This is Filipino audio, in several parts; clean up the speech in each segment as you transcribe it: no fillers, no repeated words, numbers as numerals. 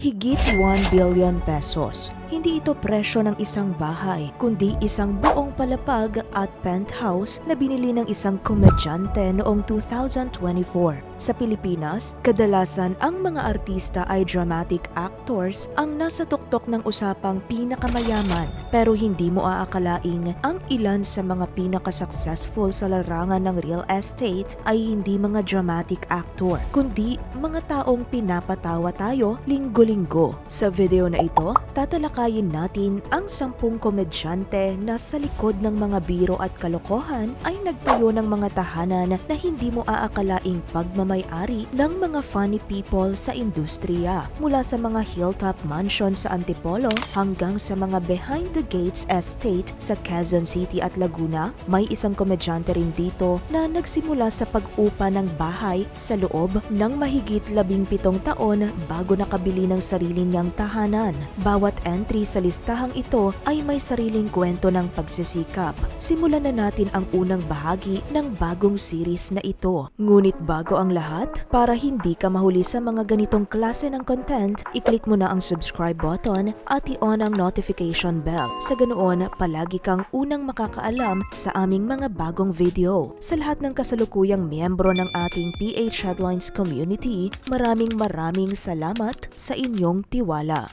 Higit 1 billion pesos. Hindi ito presyo ng isang bahay, kundi isang buong palapag at penthouse na binili ng isang komedyante noong 2024. Sa Pilipinas, kadalasan ang mga artista ay dramatic actors ang nasa tuktok ng usapang pinakamayaman. Pero hindi mo aakalaing ang ilan sa mga pinaka-successful sa larangan ng real estate ay hindi mga dramatic actor, kundi mga taong pinapatawa tayo linggo-linggo. Sa video na ito, tatalakayin natin ang 10 komedyante na sa likod ng mga biro at kalokohan ay nagtayo ng mga tahanan na hindi mo aakalaing pagmamay-ari ng mga funny people sa industriya. Mula sa mga hilltop mansion sa Antipolo hanggang sa mga behind the gates estate sa Quezon City at Laguna, may isang komedyante rin dito na nagsimula sa pag-upa ng bahay sa loob ng mahigit 17 taon bago nakabili ng sarili niyang tahanan. Bawat entry sa listahang ito ay may sariling kwento ng pagsisikap. Simulan na natin ang unang bahagi ng bagong series na ito. Ngunit bago ang lahat, para hindi ka mahuli sa mga ganitong klase ng content, i-click mo na ang subscribe button at i-on ang notification bell. Sa ganoon, palagi kang unang makakaalam sa aming mga bagong video. Sa lahat ng kasalukuyang miyembro ng ating PH Headlines community, maraming salamat sa inyong tiwala.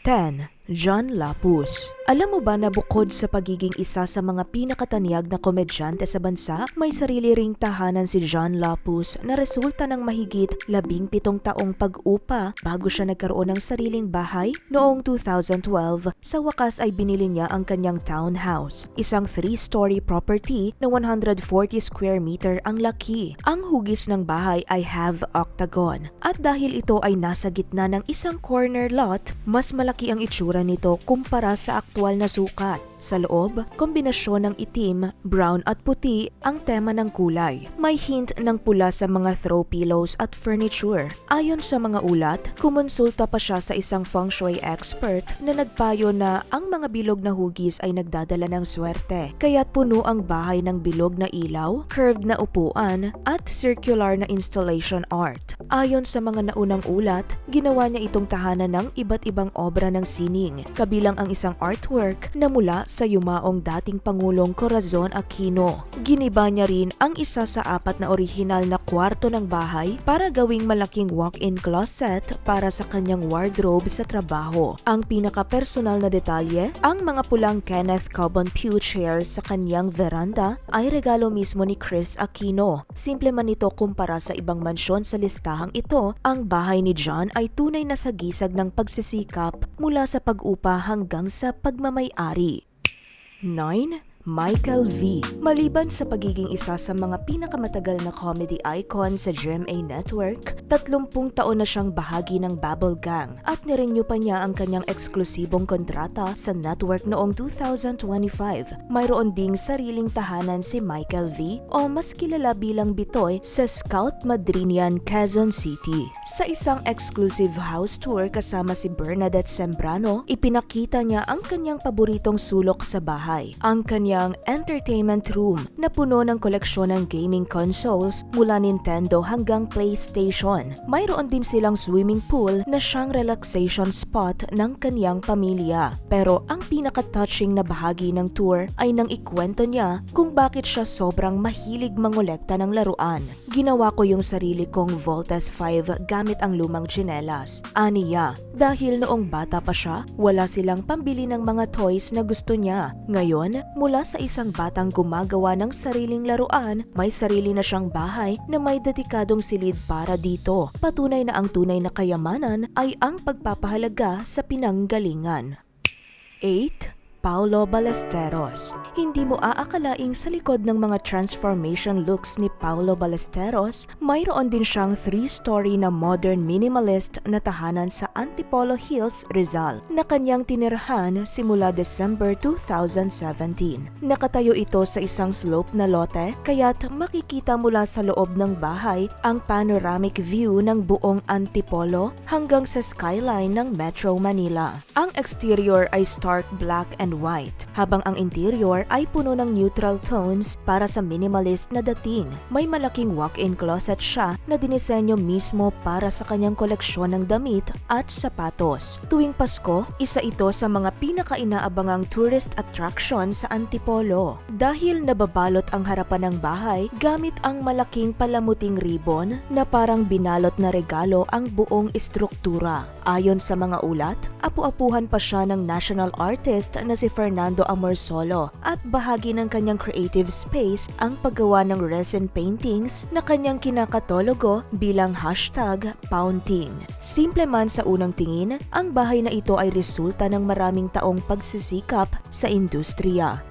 10. John Lapus. Alam mo ba na bukod sa pagiging isa sa mga pinakatanyag na komedyante sa bansa, may sarili ring tahanan si John Lapus na resulta ng mahigit 17 taong pag-upa bago siya nagkaroon ng sariling bahay noong 2012. Sa wakas ay binili niya ang kanyang townhouse, isang 3-story property na 140 square meter ang laki. Ang hugis ng bahay ay half octagon at dahil ito ay nasa gitna ng isang corner lot, mas malaki ang itsura nito kumpara sa aktual na sukat. Sa loob, kombinasyon ng itim, brown at puti ang tema ng kulay. May hint ng pula sa mga throw pillows at furniture. Ayon sa mga ulat, kumonsulta pa siya sa isang feng shui expert na nagpayo na ang mga bilog na hugis ay nagdadala ng swerte. Kaya't puno ang bahay ng bilog na ilaw, curved na upuan at circular na installation art. Ayon sa mga naunang ulat, ginawa niya itong tahanan ng iba't ibang obra ng sining, kabilang ang isang artwork na mula sa yumaong dating Pangulong Corazon Aquino. Giniba niya rin ang isa sa 4 na orihinal na kwarto ng bahay para gawing malaking walk-in closet para sa kanyang wardrobe sa trabaho. Ang pinaka-personal na detalye, ang mga pulang Kenneth Coban pew chair sa kanyang veranda ay regalo mismo ni Chris Aquino. Simple man ito kumpara sa ibang mansyon sa listahang ito, ang bahay ni John ay tunay na sagisag ng pagsisikap mula sa pag-upa hanggang sa pagmamay-ari. 9. Michael V. Maliban sa pagiging isa sa mga pinakamatagal na comedy icon sa GMA Network, 30 taon na siyang bahagi ng Bubble Gang at nirenew pa niya ang kanyang eksklusibong kontrata sa network noong 2025. Mayroon ding sariling tahanan si Michael V o mas kilala bilang Bitoy sa Scout Madrinian, Quezon City. Sa isang exclusive house tour kasama si Bernadette Sembrano, ipinakita niya ang kanyang paboritong sulok sa bahay, ang kanyang entertainment room na puno ng koleksyon ng gaming consoles mula Nintendo hanggang PlayStation. Mayroon din silang swimming pool na siyang relaxation spot ng kanyang pamilya. Pero ang pinaka-touching na bahagi ng tour ay nang ikwento niya kung bakit siya sobrang mahilig mangolekta ng laruan. Ginawa ko yung sarili kong Voltes 5 gamit ang lumang tsinelas. Aniya, dahil noong bata pa siya, wala silang pambili ng mga toys na gusto niya. Ngayon, mula sa isang batang gumagawa ng sariling laruan, may sarili na siyang bahay na may dedikadong silid para dito. Patunay na ang tunay na kayamanan ay ang pagpapahalaga sa pinanggalingan. 8. Paulo Ballesteros. Hindi mo aakalaing sa likod ng mga transformation looks ni Paulo Ballesteros, mayroon din siyang 3-story na modern minimalist na tahanan sa Antipolo Hills, Rizal, na kanyang tinirahan simula December 2017. Nakatayo ito sa isang slope na lote, kaya't makikita mula sa loob ng bahay ang panoramic view ng buong Antipolo hanggang sa skyline ng Metro Manila. Ang exterior ay stark black and and white, habang ang interior ay puno ng neutral tones para sa minimalist na dating. May malaking walk-in closet siya na dinisenyo mismo para sa kanyang koleksyon ng damit at sapatos. Tuwing Pasko, isa ito sa mga pinaka-inaabangang tourist attraction sa Antipolo. Dahil nababalot ang harapan ng bahay gamit ang malaking palamuting ribbon na parang binalot na regalo ang buong istruktura. Ayon sa mga ulat, apu-apuhan pa siya ng national artist na si Fernando Amorsolo at bahagi ng kanyang creative space ang paggawa ng resin paintings na kanyang kinakatologo bilang #Poundting. Simple man sa unang tingin, ang bahay na ito ay resulta ng maraming taong pagsisikap sa industriya.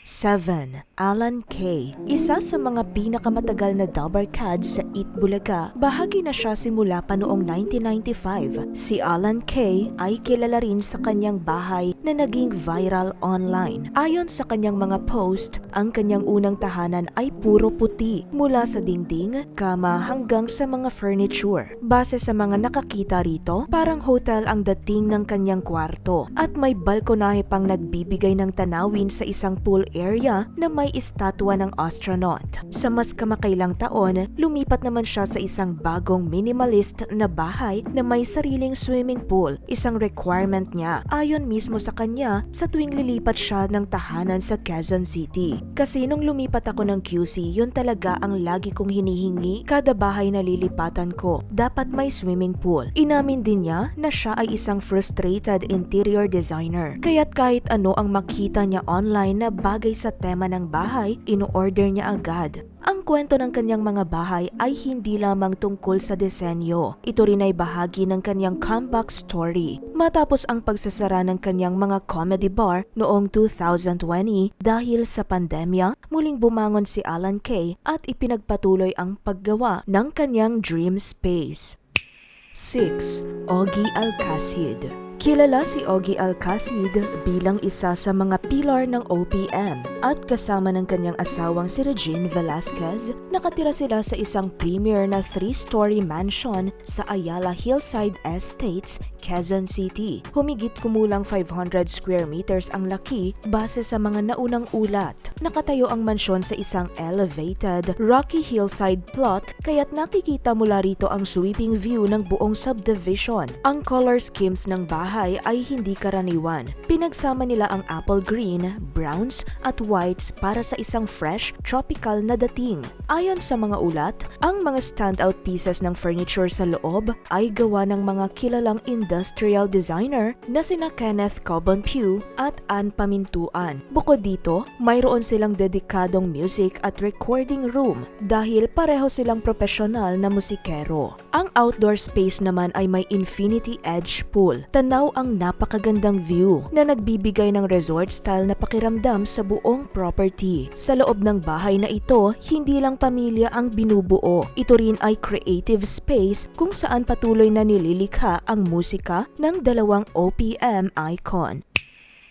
7. Alan Kay. Isa sa mga pinakamatagal na dabarkad sa Eat Bulaga, bahagi na siya simula pa noong 1995. Si Alan Kay ay kilala rin sa kanyang bahay na naging viral online. Ayon sa kanyang mga post, ang kanyang unang tahanan ay puro puti, mula sa dingding, kama hanggang sa mga furniture. Base sa mga nakakita rito, parang hotel ang dating ng kanyang kwarto at may balkonahe pang nagbibigay ng tanawin sa isang pool area na may estatwa ng astronaut. Sa mas kamakailang taon, lumipat naman siya sa isang bagong minimalist na bahay na may sariling swimming pool, isang requirement niya ayon mismo sa kanya sa tuwing lilipat siya ng tahanan sa Quezon City. Kasi nung lumipat ako ng QC, yun talaga ang lagi kong hinihingi kada bahay na lilipatan ko. Dapat may swimming pool. Inamin din niya na siya ay isang frustrated interior designer. Kaya't kahit ano ang makita niya online na bagay sa tema ng bahay, ino-order niya agad. Ang kwento ng kanyang mga bahay ay hindi lamang tungkol sa disenyo. Ito rin ay bahagi ng kanyang comeback story. Matapos ang pagsasara ng kanyang mga comedy bar noong 2020 dahil sa pandemya, muling bumangon si Alan Kay at ipinagpatuloy ang paggawa ng kanyang dream space. 6. Ogie Alcacid. Kilala si Ogie Alcacid bilang isa sa mga pilar ng OPM at kasama ng kanyang asawang si Regine Velasquez, nakatira sila sa isang premier na 3-story mansion sa Ayala Hillside Estates, Quezon City. Humigit kumulang 500 square meters ang laki base sa mga naunang ulat. Nakatayo ang mansyon sa isang elevated, rocky hillside plot kaya't nakikita mula rito ang sweeping view ng buong subdivision. Ang color schemes ng bahay ay hindi karaniwan. Pinagsama nila ang apple green, browns at whites para sa isang fresh, tropical na dating. Ayon sa mga ulat, ang mga standout pieces ng furniture sa loob ay gawa ng mga kilalang industrial designer na sina Kenneth Cobonpue at Ann Pamintuan. Bukod dito, mayroon silang dedikadong music at recording room dahil pareho silang profesional na musikero. Ang outdoor space naman ay may infinity edge pool. Tanaw ang napakagandang view na nagbibigay ng resort style na pakiramdam sa buong property. Sa loob ng bahay na ito, hindi lang pamilya ang binubuo. Ito rin ay creative space kung saan patuloy na nililikha ang musika ng dalawang OPM icon.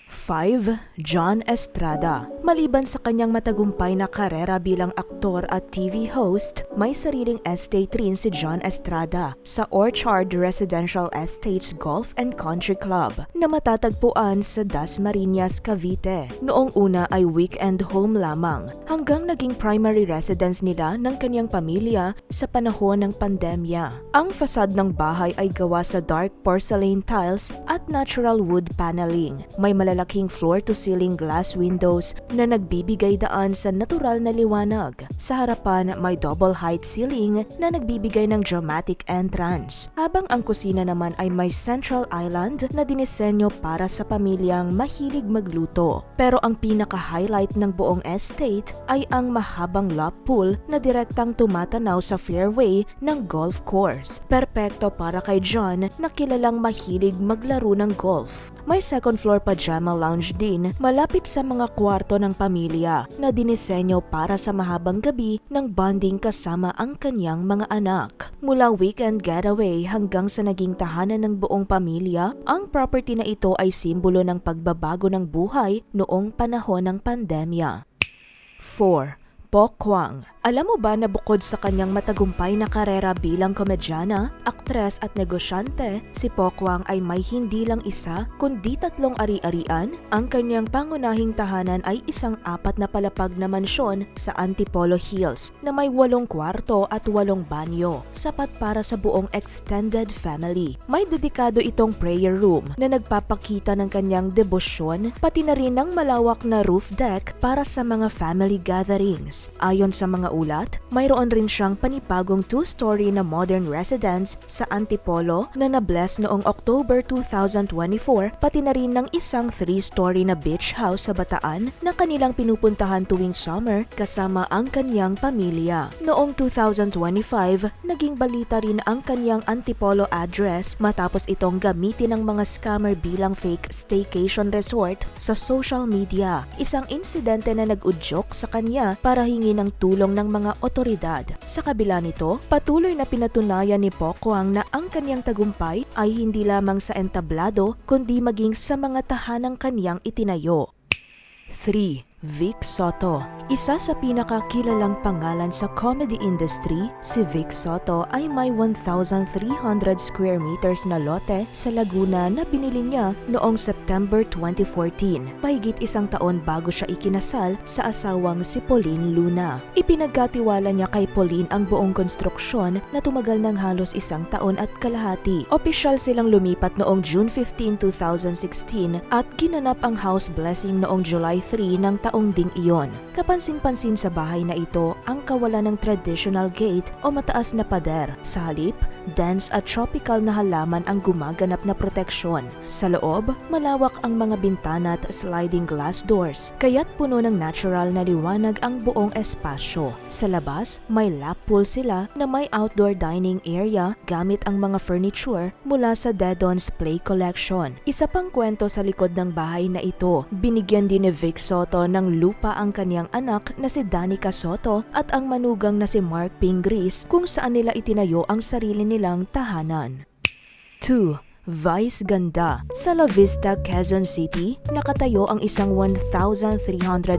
5. John Estrada. Maliban sa kanyang matagumpay na karera bilang aktor at TV host, may sariling estate rin si John Estrada sa Orchard Residential Estates Golf and Country Club na matatagpuan sa Dasmariñas, Cavite. Noong una ay weekend home lamang hanggang naging primary residence nila ng kanyang pamilya sa panahon ng pandemya. Ang fasad ng bahay ay gawa sa dark porcelain tiles at natural wood paneling. May malalaking floor-to-ceiling glass windows na nagbibigay daan sa natural na liwanag. Sa harapan, may double-height ceiling na nagbibigay ng dramatic entrance. Habang ang kusina naman ay may central island na dinisenyo para sa pamilyang mahilig magluto. Pero ang pinaka-highlight ng buong estate ay ang mahabang lap pool na direktang tumatanaw sa fairway ng golf course. Perpekto para kay John na kilalang mahilig maglaro ng golf. May second floor pajama lounge din malapit sa mga kwarto ng pamilya na dinisenyo para sa mahabang gabi ng bonding kasama ang kanyang mga anak. Mula weekend getaway hanggang sa naging tahanan ng buong pamilya, ang property na ito ay simbolo ng pagbabago ng buhay noong panahon ng pandemya. 4. Po Kwang. Alam mo ba na bukod sa kanyang matagumpay na karera bilang komedyana, aktres at negosyante, si Pokwang ay may hindi lang isa kundi 3 ari-arian. Ang kanyang pangunahing tahanan ay isang 4 na palapag na mansyon sa Antipolo Hills na may 8 kwarto at 8 banyo, sapat para sa buong extended family. May dedikado itong prayer room na nagpapakita ng kanyang debosyon, pati na rin ng malawak na roof deck para sa mga family gatherings. Ayon sa mga ulat, mayroon rin siyang panipagong 2-story na modern residence sa Antipolo na na-bless noong October 2024, pati na rin ng isang 3-story na beach house sa Bataan na kanilang pinupuntahan tuwing summer kasama ang kanyang pamilya. Noong 2025, naging balita rin ang kanyang Antipolo address matapos itong gamitin ng mga scammer bilang fake staycation resort sa social media. Isang insidente na nag-udyok sa kanya para hingi ng tulong ng mga otoridad. Sa kabila nito, patuloy na pinatunayan ni Pokwang na ang kanyang tagumpay ay hindi lamang sa entablado kundi maging sa mga tahanang kanyang itinayo. 3. Vic Soto. Isa sa pinakakilalang pangalan sa comedy industry, si Vic Soto ay may 1,300 square meters na lote sa Laguna na binili niya noong September 2014, mahigit 1 taon bago siya ikinasal sa asawang si Pauline Luna. Ipinagkatiwala niya kay Pauline ang buong konstruksyon na tumagal ng halos 1 taon at kalahati. Opisyal silang lumipat noong June 15, 2016 at ginanap ang house blessing noong July 3 ng taong ding iyon. Kapansin-pansin sa bahay na ito ang kawalan ng traditional gate o mataas na pader. Sa halip, dense at tropical na halaman ang gumaganap na proteksyon. Sa loob, malawak ang mga bintana at sliding glass doors, kaya't puno ng natural na liwanag ang buong espasyo. Sa labas, may lap pool sila na may outdoor dining area gamit ang mga furniture mula sa Dedon's Play Collection. Isa pang kwento sa likod ng bahay na ito, binigyan din ni Vic Soto ng lupa ang kanyang anak na si Danica Soto at ang manugang na si Mark Pingris kung saan nila itinayo ang sarili nilang tahanan. 2. Vice Ganda. Sa La Vista, Quezon City, nakatayo ang isang 1,300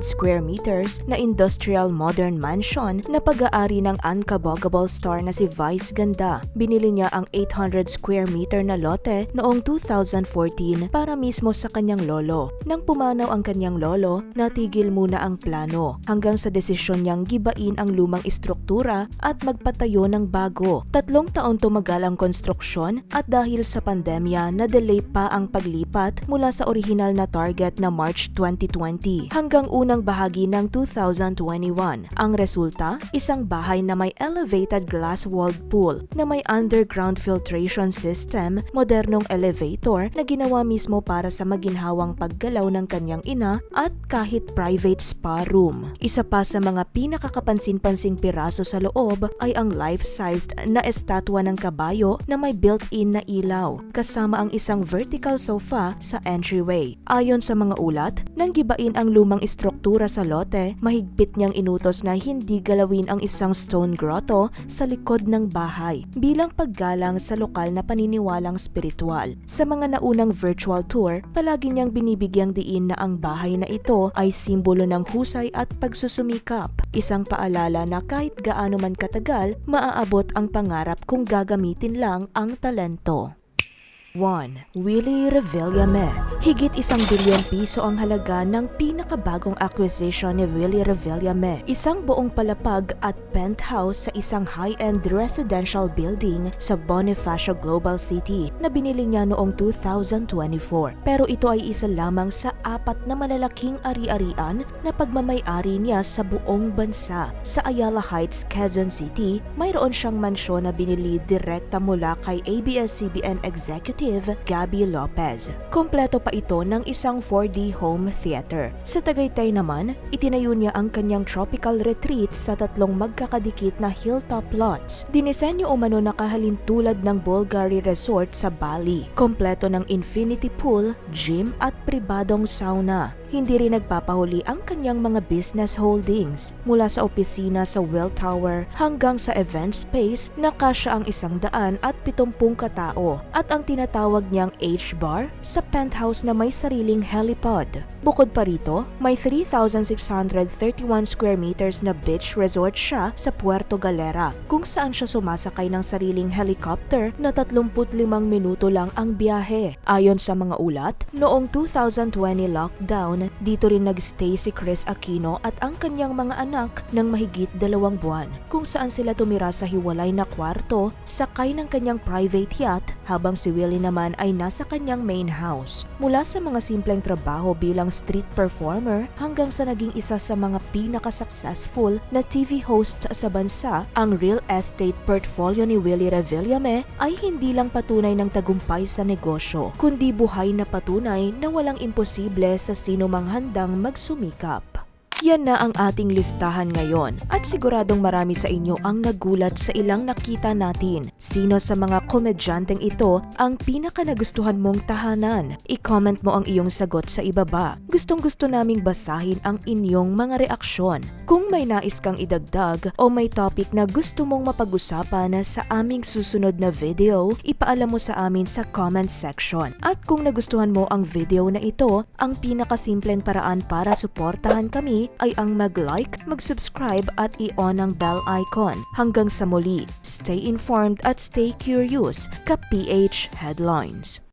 square meters na industrial modern mansion na pag-aari ng unkabogable star na si Vice Ganda. Binili niya ang 800 square meter na lote noong 2014 para mismo sa kanyang lolo. Nang pumanaw ang kanyang lolo, natigil muna ang plano hanggang sa desisyon niyang gibain ang lumang istruktura at magpatayo ng bago. 3 taon tumagal ang konstruksyon at dahil sa pandemya, na-delay pa ang paglipat mula sa orihinal na target na March 2020 hanggang unang bahagi ng 2021. Ang resulta, isang bahay na may elevated glass-walled pool na may underground filtration system, modernong elevator na ginawa mismo para sa maginhawang paggalaw ng kanyang ina at kahit private spa room. Isa pa sa mga pinakakapansin-pansing piraso sa loob ay ang life-sized na estatwa ng kabayo na may built-in na ilaw, kasama ang isang vertical sofa sa entryway. Ayon sa mga ulat, nang gibain ang lumang istruktura sa lote, mahigpit niyang inutos na hindi galawin ang isang stone grotto sa likod ng bahay bilang paggalang sa lokal na paniniwalang spiritual. Sa mga naunang virtual tour, palagi niyang binibigyang diin na ang bahay na ito ay simbolo ng husay at pagsusumikap. Isang paalala na kahit gaano man katagal, maaabot ang pangarap kung gagamitin lang ang talento. 1. Willie Revillame. Higit 1 bilyon piso ang halaga ng pinakabagong acquisition ni Willie Revillame. Isang buong palapag at penthouse sa isang high-end residential building sa Bonifacio Global City na binili niya noong 2024. Pero ito ay isa lamang sa 4 na malalaking ari-arian na pagmamay-ari niya sa buong bansa. Sa Ayala Heights, Quezon City, mayroon siyang mansyon na binili direkta mula kay ABS-CBN executive Gabby Lopez. Kompleto pa ito ng isang 4D home theater. Sa Tagaytay naman, itinayo niya ang kanyang tropical retreat sa 3 magkakadikit na hilltop lots. Dinisenyo umano na kahalintulad ng Bulgari Resort sa Bali. Kompleto ng infinity pool, gym at pribadong sauna. Hindi rin nagpapahuli ang kanyang mga business holdings mula sa opisina sa Well Tower hanggang sa event space na kasya ang 170 katao at ang tinatawag niyang H-Bar sa penthouse na may sariling helipad. Bukod pa rito, may 3,631 square meters na beach resort siya sa Puerto Galera kung saan siya sumasakay ng sariling helicopter na 35 minuto lang ang biyahe. Ayon sa mga ulat, noong 2020 lockdown, dito rin nagstay si Kris Aquino at ang kanyang mga anak ng mahigit 2 buwan kung saan sila tumira sa hiwalay na kwarto sakay ng kanyang private yacht habang si Willie naman ay nasa kanyang main house. Mula sa mga simpleng trabaho bilang street performer hanggang sa naging isa sa mga pinaka-successful na TV host sa bansa, ang real estate portfolio ni Willie Revillame ay hindi lang patunay ng tagumpay sa negosyo, kundi buhay na patunay na walang imposible sa sino mang handang magsumikap. Yan na ang ating listahan ngayon at siguradong marami sa inyo ang nagulat sa ilang nakita natin. Sino sa mga komedyanteng ito ang pinaka nagustuhan mong tahanan? I-comment mo ang iyong sagot sa ibaba. Gustong-gusto naming basahin ang inyong mga reaksyon. Kung may nais kang idagdag o may topic na gusto mong mapag-usapan sa aming susunod na video, ipaalam mo sa amin sa comment section. At kung nagustuhan mo ang video na ito, ang pinakasimpleng paraan para suportahan kami ay ang mag-like, mag-subscribe at i-on ang bell icon. Hanggang sa muli, stay informed at stay curious ka PH Headlines.